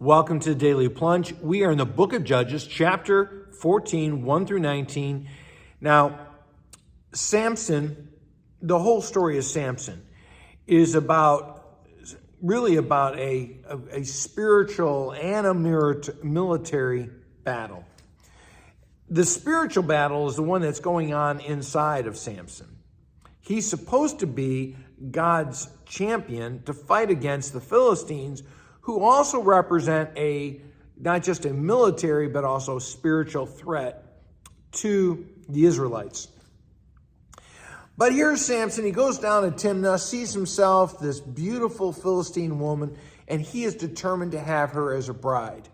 Welcome to the Daily Plunge. We are in the book of Judges, chapter 14, 1 through 19. Now, Samson, the whole story of Samson is really about a spiritual and a military battle. The spiritual battle is the one that's going on inside of Samson. He's supposed to be God's champion to fight against the Philistines, who also represent not just a military, but also spiritual threat to the Israelites. But here's Samson. He goes down to Timnah, sees himself this beautiful Philistine woman, and he is determined to have her as a bride.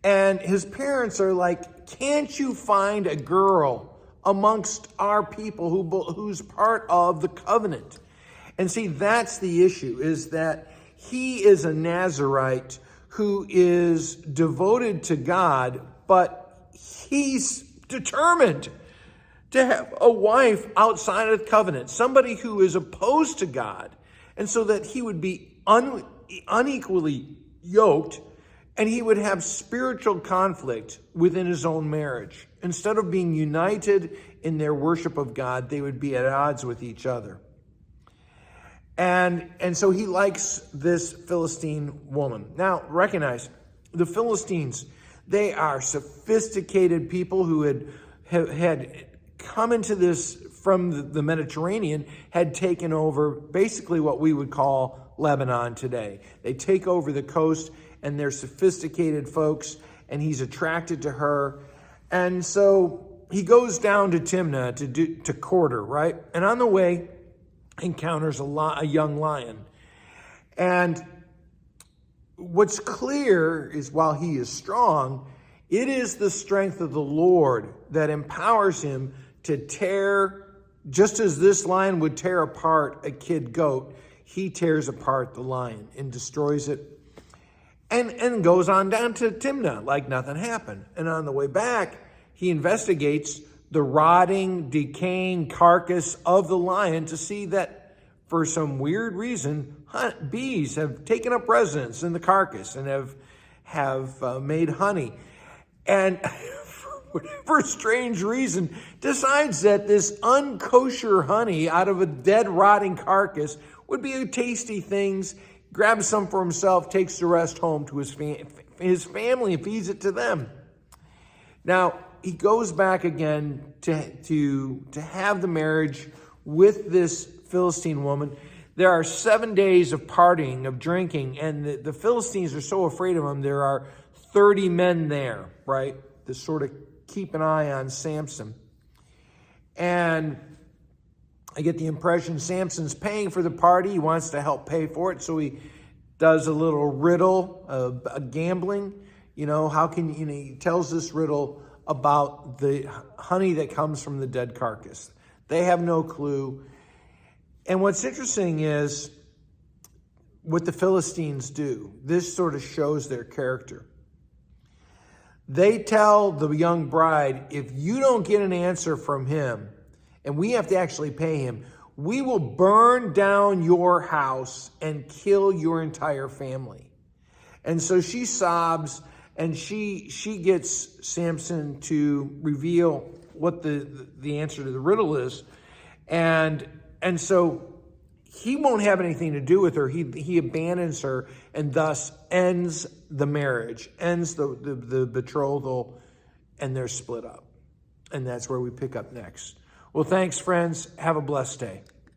And his parents are like, can't you find a girl amongst our people who's part of the covenant? And see, that's the issue, is that he is a Nazirite who is devoted to God, but he's determined to have a wife outside of the covenant, somebody who is opposed to God, and so that he would be unequally yoked, and he would have spiritual conflict within his own marriage. Instead of being united in their worship of God, they would be at odds with each other. And so he likes this Philistine woman. Now, recognize, the Philistines, they are sophisticated people who had come into this from the Mediterranean, had taken over basically what we would call Lebanon today. They take over the coast, and they're sophisticated folks, and he's attracted to her. And so he goes down to Timnah to court her, right? And on the way, encounters a young lion. And what's clear is, while he is strong, it is the strength of the Lord that empowers him to tear, just as this lion would tear apart a kid goat, he tears apart the lion and destroys it, and goes on down to Timnah like nothing happened. And on the way back, he investigates the rotting, decaying carcass of the lion to see that, for some weird reason, bees have taken up residence in the carcass and have made honey. And for whatever strange reason, decides that this unkosher honey out of a dead, rotting carcass would be a tasty thing, grabs some for himself, takes the rest home to his family and feeds it to them. Now, he goes back again to have the marriage with this Philistine woman. There are 7 days of partying, of drinking, and the Philistines are so afraid of him. There are 30 men there, right, to sort of keep an eye on Samson. And I get the impression Samson's paying for the party. He wants to help pay for it, so he does a little riddle, a gambling. He tells this riddle about the honey that comes from the dead carcass. They have no clue. And what's interesting is what the Philistines do. This sort of shows their character. They tell the young bride, if you don't get an answer from him, and we have to actually pay him, we will burn down your house and kill your entire family. And so she sobs, and she gets Samson to reveal what the answer to the riddle is. And so he won't have anything to do with her. He abandons her and thus ends the marriage, ends the betrothal, and they're split up. And that's where we pick up next. Well, thanks, friends. Have a blessed day.